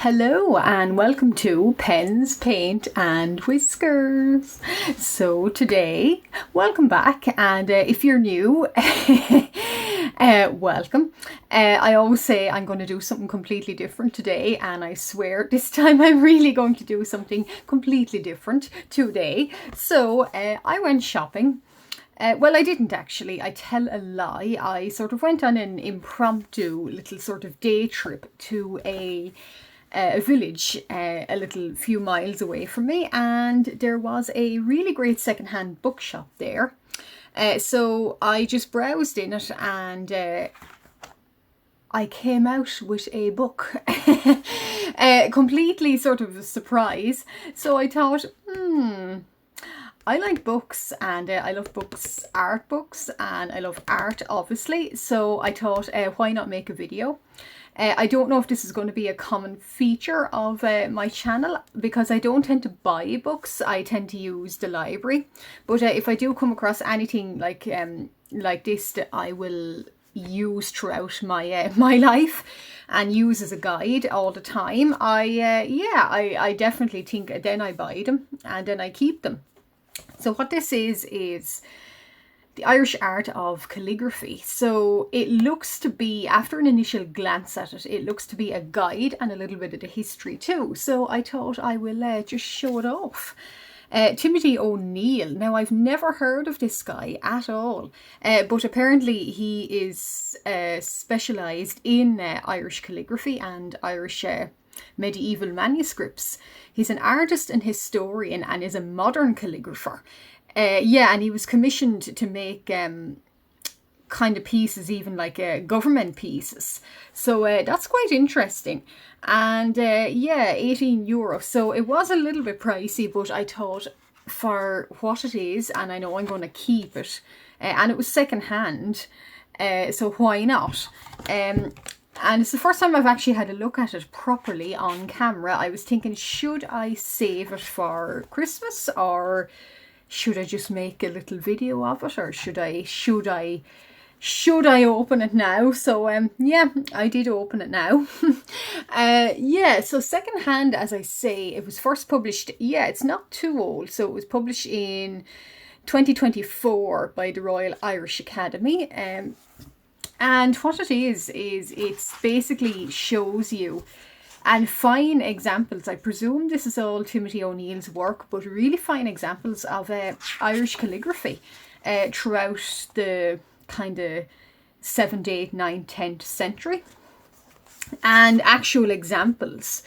Hello and welcome to Pens, Paint and Whiskers. So today, welcome back, and if you're new, welcome. I always say I'm going to do something completely different today, and I swear this time I'm really going to do something completely different today. So I went shopping. Well, I didn't actually. I tell a lie. I sort of went on an impromptu little sort of day trip to a village a little few miles away from me, and there was a really great secondhand bookshop there. So I just browsed in it, and I came out with a book. Completely sort of a surprise. So I thought, I like books, and I love books, art books, and I love art, obviously. So I thought, why not make a video? I don't know if this is going to be a common feature of my channel, because I don't tend to buy books. I tend to use the library. But if I do come across anything like this that I will use throughout my my life and use as a guide all the time, I definitely think then I buy them and then I keep them. So what this is the Irish art of calligraphy. So it looks to be, after an initial glance at it, it looks to be a guide and a little bit of the history too. So I thought I will just show it off. Timothy O'Neill. Now, I've never heard of this guy at all, but apparently he is specialised in Irish calligraphy and Irish medieval manuscripts. He's an artist and historian and is a modern calligrapher. And he was commissioned to make kind of pieces, even like government pieces. So that's quite interesting. And €18. So it was a little bit pricey, but I thought for what it is, and I know I'm going to keep it, and it was second hand, so why not? And it's the first time I've actually had a look at it properly on camera. I was thinking, should I save it for Christmas, or should I just make a little video of it, or should I open it now? So I did open it now. So secondhand, as I say, it was first published, it's not too old. So it was published in 2024 by the Royal Irish Academy. And what it is it's basically shows you and fine examples. I presume this is all Timothy O'Neill's work, but really fine examples of Irish calligraphy throughout the kind of 7th, 8th, 9th, 10th century. And actual examples.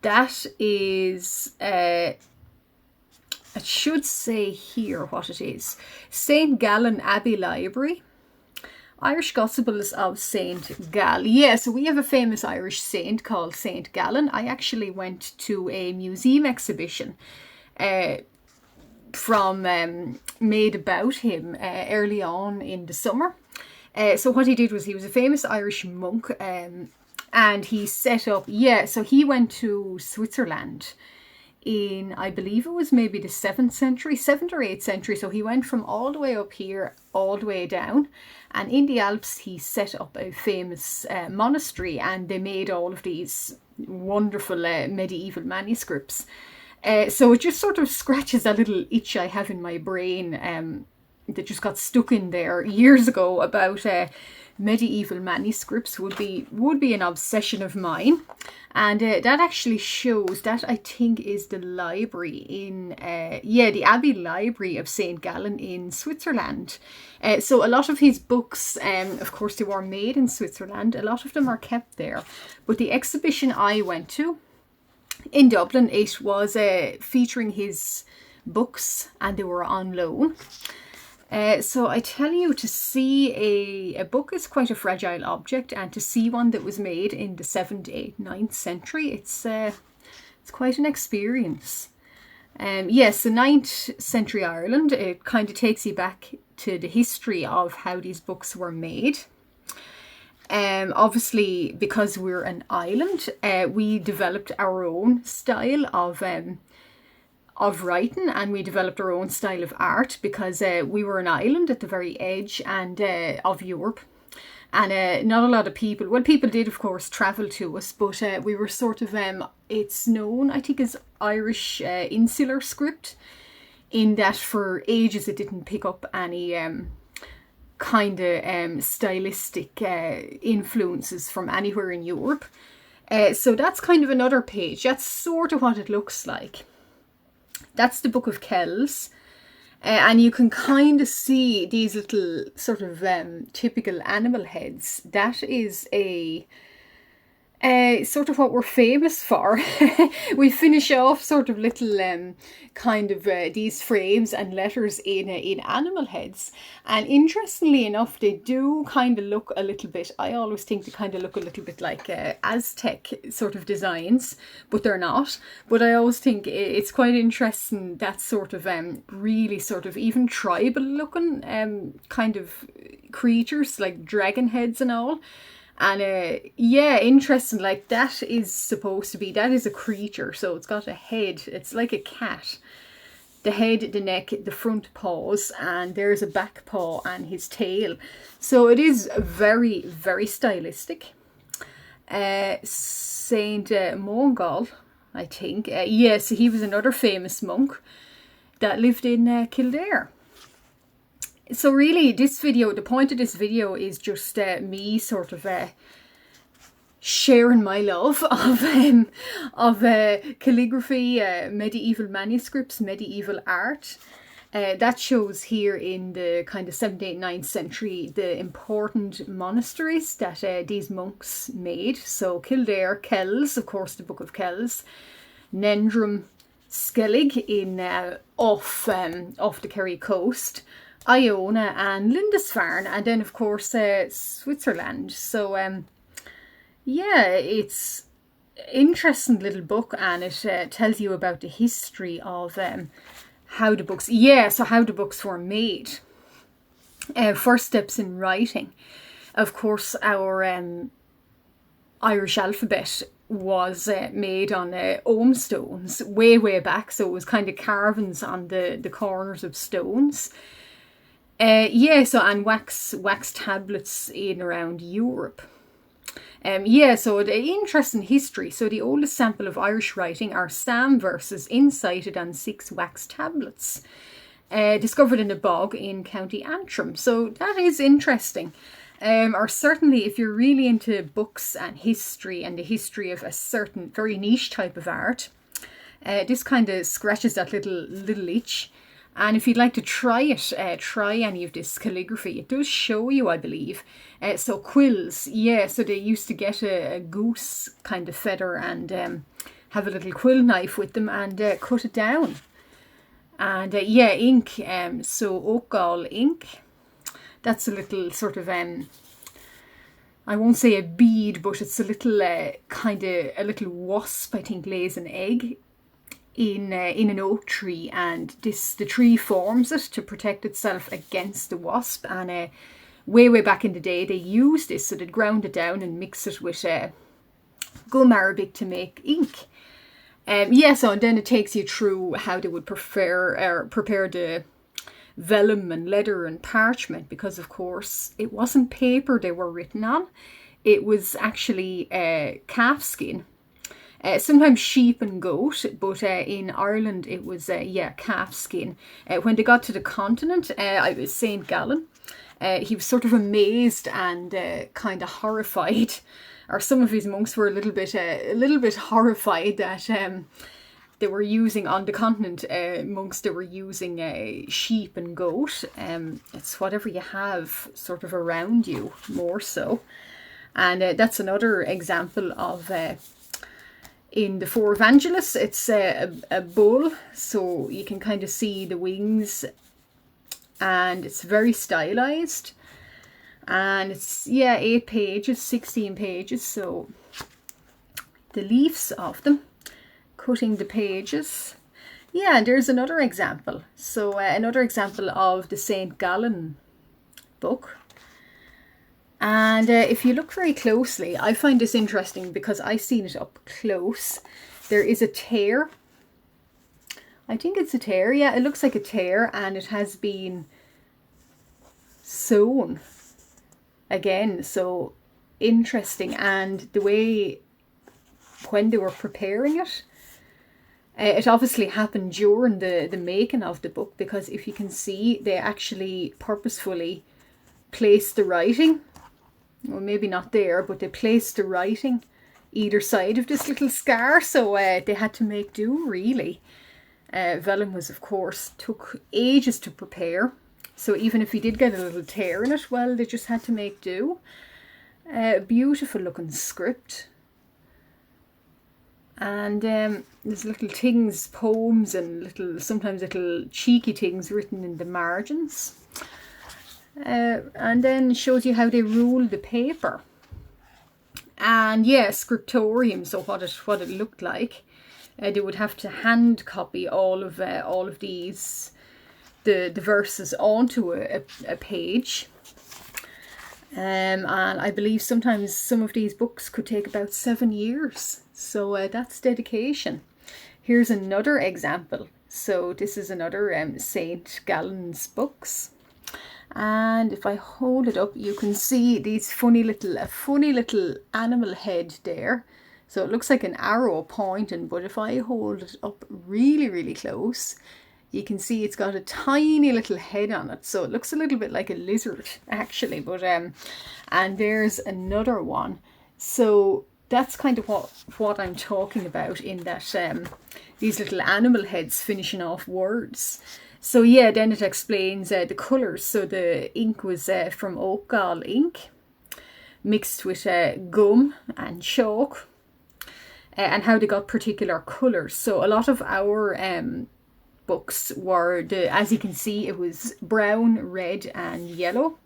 That is, it should say here what it is. St. Gallen Abbey Library. Irish Gospels of St. Gal. So we have a famous Irish saint called St. Gallen. I actually went to a museum exhibition made about him early on in the summer. So what he did was, he was a famous Irish monk, and he set up, so he went to Switzerland in, I believe it was maybe the 7th or 8th century. So he went from all the way up here, all the way down. And in the Alps, he set up a famous monastery, and they made all of these wonderful medieval manuscripts. So it just sort of scratches a little itch I have in my brain that just got stuck in there years ago about medieval manuscripts. Would be an obsession of mine. And that actually shows, that I think is the library in, the Abbey Library of St. Gallen in Switzerland. So a lot of his books, of course, they were made in Switzerland. A lot of them are kept there. But the exhibition I went to in Dublin, it was featuring his books, and they were on loan. So I tell you, to see a book is quite a fragile object, and to see one that was made in the 7th, 8th, 9th century, it's quite an experience. So 9th century Ireland, it kind of takes you back to the history of how these books were made. Obviously, because we're an island, we developed our own style of writing, and we developed our own style of art, because we were an island at the very edge of Europe. And not a lot of people, well, people did of course travel to us, but we were sort of, it's known I think as Irish insular script, in that for ages it didn't pick up any kind of stylistic influences from anywhere in Europe. So that's kind of another page. That's sort of what it looks like. That's the Book of Kells. And you can kind of see these little sort of typical animal heads. That is a sort of what we're famous for. We finish off sort of little kind of these frames and letters in animal heads. And interestingly enough, they do kind of look a little bit, I always think they kind of look a little bit like Aztec sort of designs, but they're not. But I always think it's quite interesting, that sort of really sort of even tribal looking kind of creatures, like dragon heads and all. And yeah, interesting, like that is supposed to be, that is a creature, so it's got a head, it's like a cat. The head, the neck, the front paws, and there's a back paw and his tail. So it is very, very stylistic. Saint Mongol, I think. Yes, he was another famous monk that lived in Kildare. So really, this video, the point of this video is just me sort of sharing my love of calligraphy, medieval manuscripts, medieval art. That shows here in the kind of 7th, 8th, 9th century the important monasteries that these monks made. So Kildare, Kells, of course, the Book of Kells, Nendrum, Skellig in off the Kerry coast, Iona and Lindisfarne, and then of course Switzerland. So yeah, it's interesting little book, and it tells you about the history of how the books, so how the books were made. First steps in writing. Of course, our Irish alphabet was made on ohm stones way back, so it was kind of carvings on the corners of stones. And wax tablets in around Europe. So the interesting history. So the oldest sample of Irish writing are Psalm verses incited on 6 wax tablets, discovered in a bog in County Antrim. So that is interesting. Or certainly, if you're really into books and history and the history of a certain very niche type of art, this kind of scratches that little itch. And if you'd like to try it, try any of this calligraphy. It does show you, I believe. So quills, so they used to get a goose kind of feather and have a little quill knife with them and cut it down. And ink, so Oakgall ink. That's a little sort of, I won't say a bead, but it's a little kind of, a little wasp, I think, lays an egg in an oak tree, and the tree forms it to protect itself against the wasp. And way back in the day they used this, so they'd ground it down and mix it with gum arabic to make ink. And then it takes you through how they would prepare the vellum and leather and parchment, because of course it wasn't paper they were written on, it was actually calf skin. Sometimes sheep and goat, but in Ireland it was, calf skin. When they got to the continent, I was St. Gallen. He was sort of amazed and kind of horrified, or some of his monks were a little bit horrified that they were using on the continent, monks, they were using sheep and goat. It's whatever you have sort of around you, more so. And that's another example of... in the Four Evangelists, it's a bull, so you can kind of see the wings, and it's very stylized, and it's 8 pages, 16 pages, so the leaves of them, cutting the pages. There's another example. So another example of the St. Gallen book. And if you look very closely, I find this interesting because I've seen it up close. There is a tear. I think it's a tear. Yeah, it looks like a tear, and it has been sewn. again, so interesting. And the way when they were preparing it, it obviously happened during the making of the book, because if you can see, they actually purposefully placed the writing, well, maybe not there, but they placed the writing either side of this little scar, so they had to make do, really. Vellum was, of course, took ages to prepare, so even if you did get a little tear in it, well, they just had to make do. Beautiful looking script. And there's little things, poems, and sometimes little cheeky things written in the margins. And then shows you how they rule the paper. And yeah, scriptorium, so what it looked like. They would have to hand copy all of these, the verses onto a page. And I believe sometimes some of these books could take about 7 years. So that's dedication. Here's another example. So this is another St. Gallen's books. And if I hold it up, you can see these a funny little animal head there. So it looks like an arrow pointing, but if I hold it up really, really close, you can see it's got a tiny little head on it. So it looks a little bit like a lizard, actually. But and there's another one. So that's kind of what I'm talking about, in that these little animal heads finishing off words. So yeah, then it explains the colours. So the ink was from oak gall ink, mixed with gum and chalk, and how they got particular colours. So a lot of our books were, as you can see, it was brown, red and yellow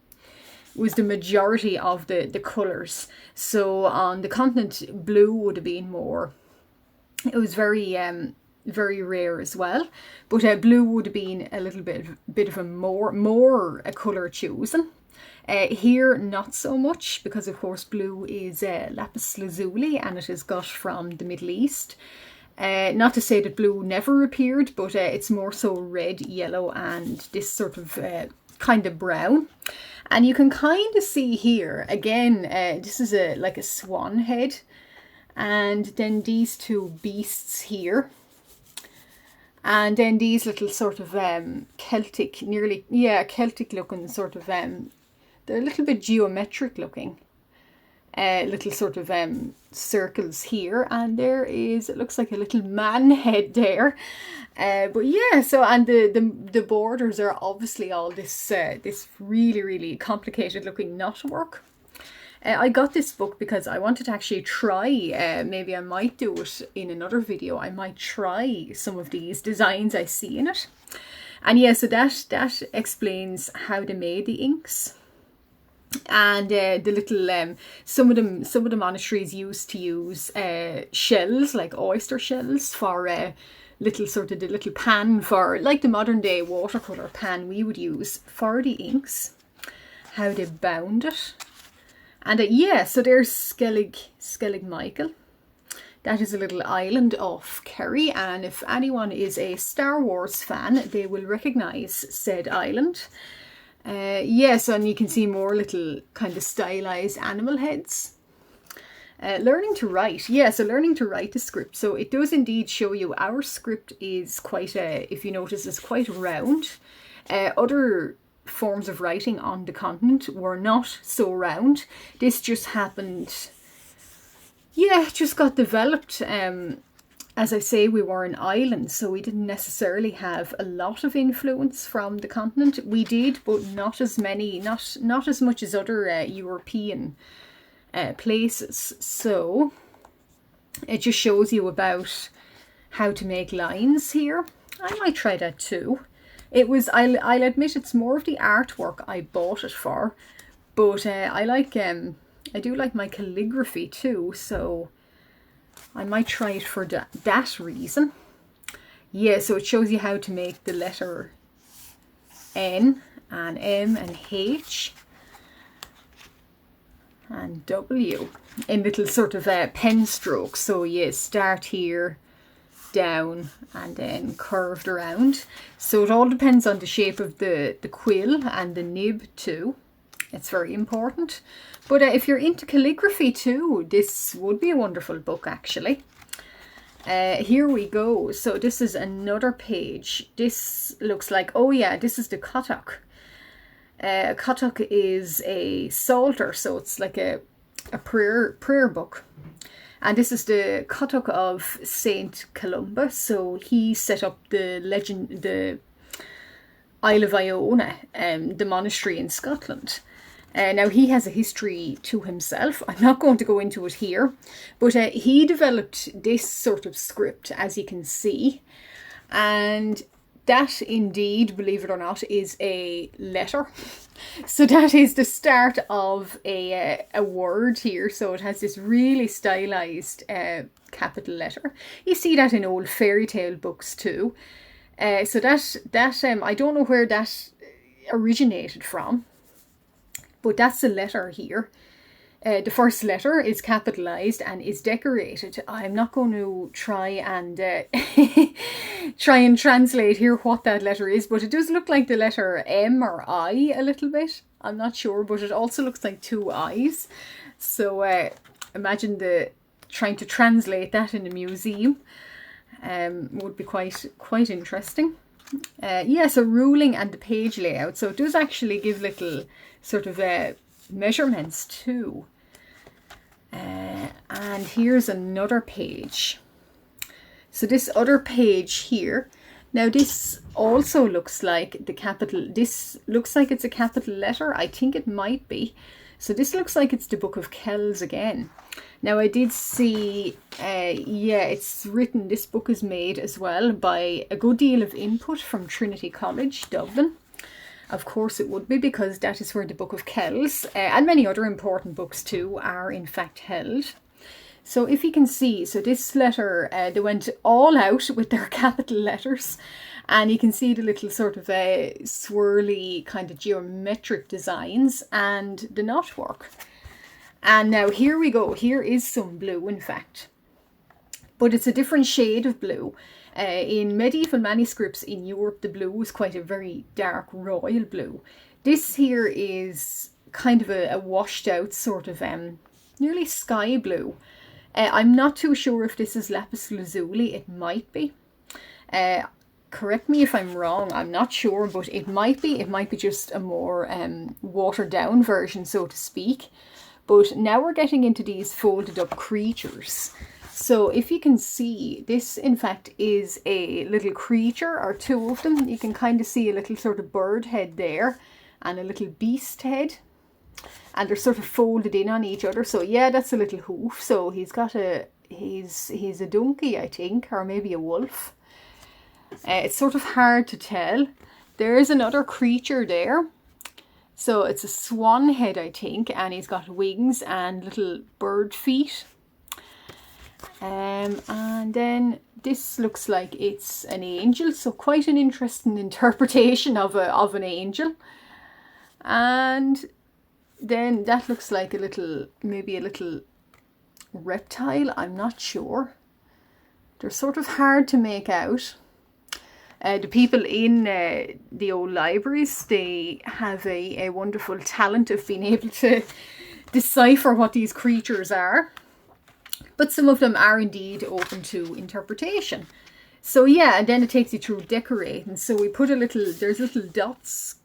was the majority of the colours. So on the continent, blue would have been more, it was very rare as well, but blue would have been a little bit of a more a colour chosen. Here not so much, because of course blue is lapis lazuli and it is got from the Middle East. Not to say that blue never appeared, but it's more so red, yellow and this sort of kind of brown. And you can kind of see here again, this is like a swan head, and then these two beasts here. And then these little sort of Celtic, Celtic looking sort of, they're a little bit geometric looking. Little sort of circles here. And there is, it looks like a little man head there. But yeah, so, and the borders are obviously all this, this really, really complicated looking knotwork. I got this book because I wanted to actually try, maybe I might do it in another video, I might try some of these designs I see in it. And yeah, so that explains how they made the inks. And the little, some of the monasteries used to use shells, like oyster shells, for little sort of the little pan for, like the modern day watercolour pan we would use for the inks. How they bound it. And yeah, so there's Skellig Michael. That is a little island off Kerry, and if anyone is a Star Wars fan, they will recognise said island. Yes, and you can see more little kind of stylised animal heads. Learning to write. Yeah, so learning to write the script. So it does indeed show you our script is quite, if you notice, is quite round. Other forms of writing on the continent were not so round. This just happened, yeah, just got developed. As I say, we were an island, so we didn't necessarily have a lot of influence from the continent. We did, but not as many, not as much as other European places. So it just shows you about how to make lines here. I might try that too. It was, I'll admit, it's more of the artwork I bought it for, but I like, I do like my calligraphy too, so I might try it for that reason. Yeah, so it shows you how to make the letter N and M and H and W in little sort of pen strokes. So yeah, start here, down and then curved around. So it all depends on the shape of the quill and the nib too. It's very important. But if you're into calligraphy too, this would be a wonderful book actually. Here we go. So this is another page. This looks like, oh yeah, this is the Cottock. Cottock is a psalter, so it's like a prayer book. And this is the Cottock of Saint Columba. So he set up the Isle of Iona, the monastery in Scotland. Now he has a history to himself. I'm not going to go into it here, but he developed this sort of script, as you can see, and that indeed, believe it or not, is a letter. So that is the start of a word here. So it has this really stylized capital letter. You see that in old fairy tale books too. So that I don't know where that originated from, but that's the letter here. The first letter is capitalized and is decorated. I'm not going to try and translate here what that letter is, but it does look like the letter M or I a little bit. I'm not sure, but it also looks like two eyes. So imagine trying to translate that in a museum. Would be quite interesting. Yeah, so ruling and the page layout. So it does actually give little sort of measurements too. And here's another page. So this other page here, now this also looks like the capital, this looks like it's a capital letter. I think it might be. So this looks like it's the Book of Kells again. Now I did see, yeah, it's written, this book is made as well by a good deal of input from Trinity College, Dublin. Of course it would be, because that is where the Book of Kells and many other important books too are in fact held. So if you can see, so this letter, they went all out with their capital letters, and you can see the little sort of swirly kind of geometric designs and the knotwork. And now here we go. Here is some blue, in fact, but it's a different shade of blue. In medieval manuscripts in Europe, the blue was quite a very dark royal blue. This here is kind of a washed out sort of nearly sky blue. I'm not too sure if this is lapis lazuli. It might be. Correct me if I'm wrong. I'm not sure, but it might be. It might be just a more watered down version, so to speak. But now we're getting into these folded up creatures. So if you can see, this in fact is a little creature, or two of them. You can kind of see a little sort of bird head there and a little beast head. And they're sort of folded in on each other. So yeah, that's a little hoof. So he's got he's a donkey, I think, or maybe a wolf. It's sort of hard to tell. There is another creature there. So it's a swan head, I think, and he's got wings and little bird feet. And then this looks like it's an angel, so quite an interesting interpretation of an angel. And then that looks like a little, maybe a little reptile. I'm not sure. They're sort of hard to make out. The people in the old libraries, they have a wonderful talent of being able to decipher what these creatures are. But some of them are indeed open to interpretation. So yeah, and then it takes you through decorating. So we put there's little dots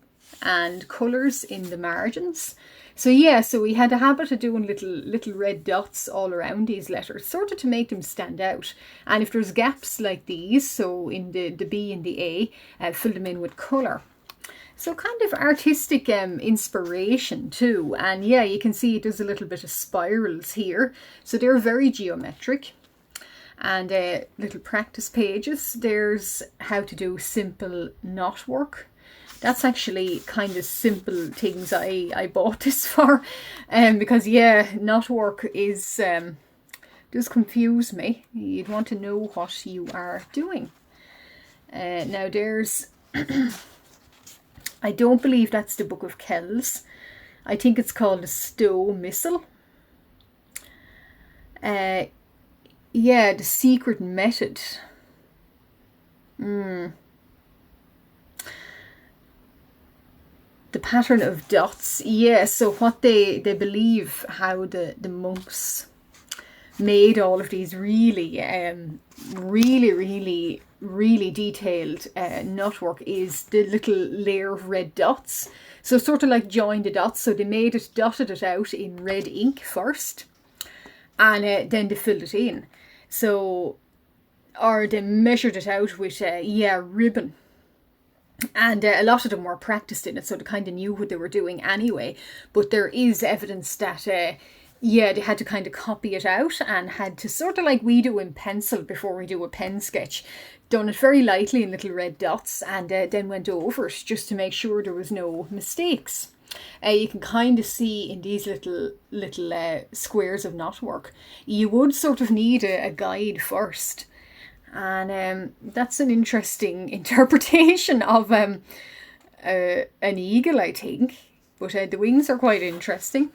and colours in the margins. So yeah, so we had a habit of doing little red dots all around these letters, sort of to make them stand out. And if there's gaps like these, so in the B and the A, fill them in with colour. So kind of artistic inspiration too. And yeah, you can see it does a little bit of spirals here. So they're very geometric. And little practice pages. There's how to do simple knotwork. That's actually kind of simple things I bought this for. Because yeah, knotwork is does confuse me. You'd want to know what you are doing. Now there's I don't believe that's the Book of Kells. I think it's called the Stowe Missal. Yeah, the secret method. The pattern of dots, yeah. So what they believe, how the monks made all of these really really detailed knotwork is the little layer of red dots. So sort of like join the dots. So they made it, dotted it out in red ink first, and then they filled it in. So, or they measured it out with ribbon. And a lot of them were practiced in it, so they kind of knew what they were doing anyway. But there is evidence that, they had to kind of copy it out and had to, sort of like we do in pencil before we do a pen sketch, done it very lightly in little red dots, and then went over it just to make sure there was no mistakes. You can kind of see in these little squares of knotwork, you would sort of need a guide first. And that's an interesting interpretation of an eagle, I think. But the wings are quite interesting.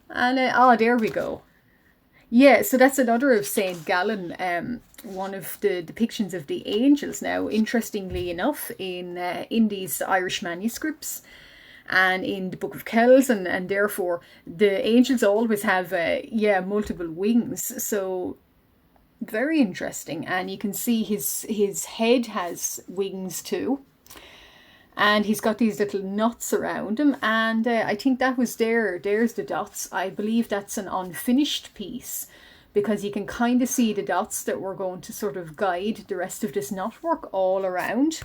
And there we go. Yeah, so that's another of St. Gallen, one of the depictions of the angels. Now, interestingly enough, in these Irish manuscripts and in the Book of Kells, and therefore the angels always have multiple wings. So very interesting. And you can see his head has wings too, and he's got these little knots around him, and I think that was there's the dots. I believe that's an unfinished piece, because you can kind of see the dots that we're going to sort of guide the rest of this knotwork all around,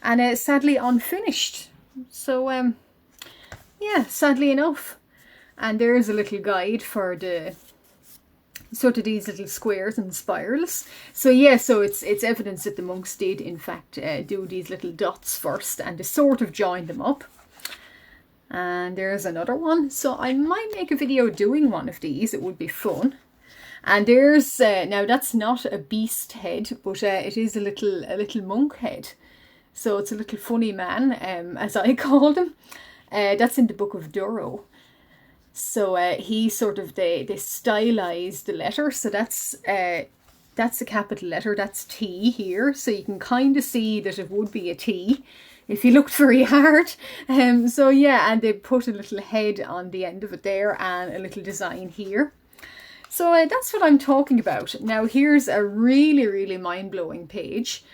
and sadly unfinished. So sadly enough. And there's a little guide for the sort of these little squares and spirals. So so it's evidence that the monks did in fact do these little dots first, and they sort of joined them up. And there's another one. So I might make a video doing one of these. It would be fun. And there's now that's not a beast head, but it is a little monk head. So it's a little funny man, as I called him. That's in the Book of Durrow. So he sort of, they stylized the letter. So that's a capital letter. That's T here. So you can kind of see that it would be a T if you looked very hard. And they put a little head on the end of it there, and a little design here. So that's what I'm talking about. Now here's a really mind-blowing page.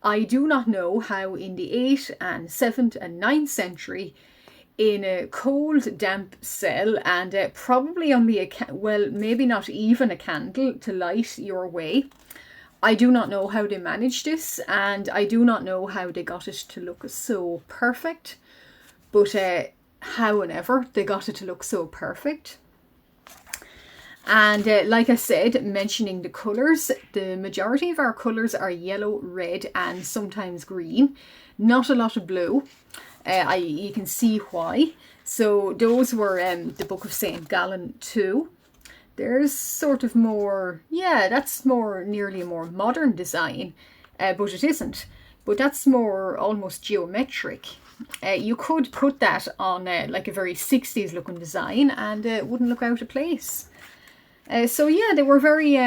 I do not know how in the 8th and 7th and 9th century, in a cold, damp cell, and probably only maybe not even a candle to light your way. I do not know how they managed this, and I do not know how they got it to look so perfect. But however, they got it to look so perfect. And like I said, mentioning the colours, the majority of our colours are yellow, red, and sometimes green. Not a lot of blue. You can see why. So those were the Book of St. Gallen too. There's sort of more, that's nearly a more modern design, but it isn't. But that's more almost geometric. You could put that on like a very 60s looking design, and it wouldn't look out of place. They were very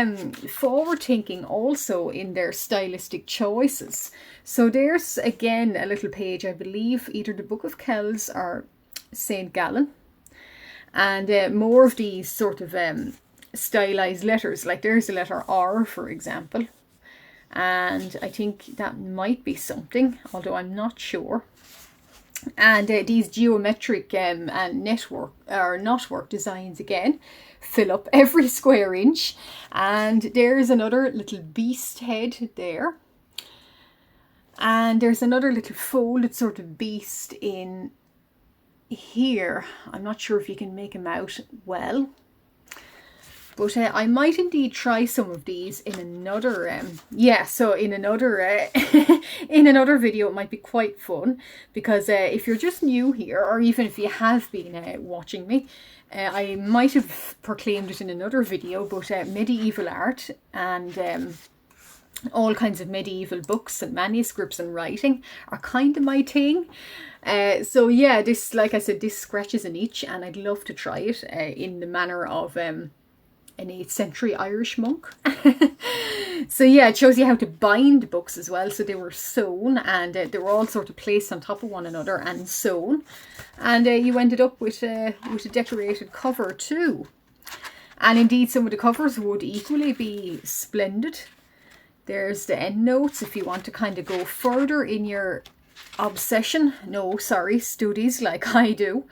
forward thinking also in their stylistic choices. So there's again a little page, I believe either the Book of Kells or St. Gallen, and more of these sort of stylized letters. Like there's the letter R, for example, and I think that might be something, although I'm not sure. And these geometric and network or knotwork designs again fill up every square inch. And there's another little beast head there. And there's another little folded sort of beast in here. I'm not sure if you can make him out well. But I might indeed try some of these in another, in another, in another video. It might be quite fun, because if you're just new here, or even if you have been watching me, I might have proclaimed it in another video, but medieval art and all kinds of medieval books and manuscripts and writing are kind of my thing. This, like I said, this scratches an itch, and I'd love to try it in the manner of an 8th century Irish monk. So yeah, it shows you how to bind books as well. So they were sewn, and they were all sort of placed on top of one another and sewn. And you ended up with a decorated cover too. And indeed, some of the covers would equally be splendid. There's the end notes if you want to kind of go further in your obsession. No, sorry, studies like I do.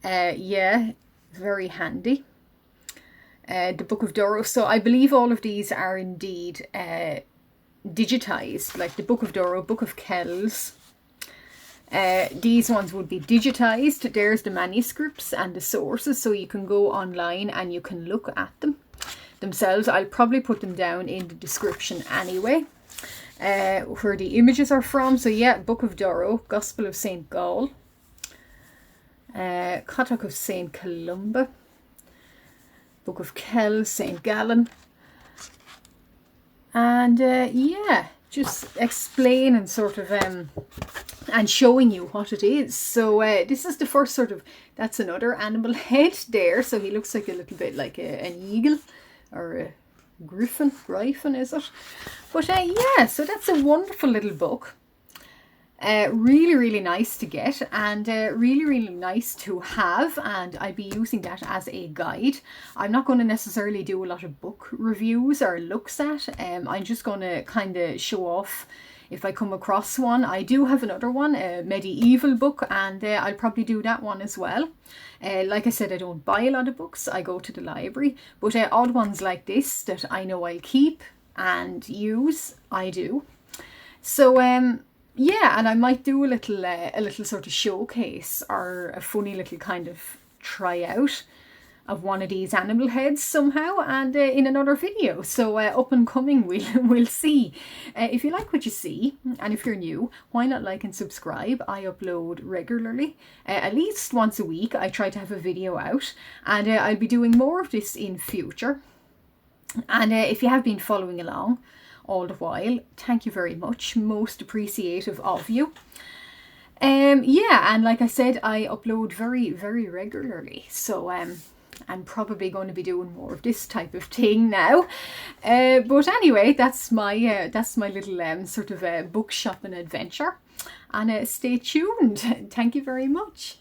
Yeah, very handy. The Book of Durrow. So I believe all of these are indeed digitized, like the Book of Durrow, Book of Kells. These ones would be digitized. There's the manuscripts and the sources, so you can go online and you can look at them themselves. I'll probably put them down in the description anyway, where the images are from. So yeah, Book of Durrow, Gospel of St. Gall, Catach of St. Columba, Book of Kells, St. Gallen, and yeah, just explain and sort of and showing you what it is. So this is the first sort of, that's another animal head there, so he looks like a little bit like an eagle or a griffin is it? But yeah, so that's a wonderful little book. Really nice to get, and really nice to have, and I'll be using that as a guide. I'm not going to necessarily do a lot of book reviews or looks at. I'm just going to kind of show off if I come across one. I do have another one, a medieval book, and I'll probably do that one as well. Like I said, I don't buy a lot of books. I go to the library, but odd ones like this that I know I'll keep and use, I do. So yeah, and I might do a little sort of showcase or a funny little kind of tryout of one of these animal heads somehow, and in another video. So up and coming, we'll see. If you like what you see, and if you're new, why not like and subscribe? I upload regularly, at least once a week. I try to have a video out, and I'll be doing more of this in future. And if you have been following along all the while, thank you very much, most appreciative of you. Yeah, and like I said, I upload very regularly, so I'm probably going to be doing more of this type of thing now. But anyway, that's my little sort of book shopping adventure, and stay tuned. Thank you very much.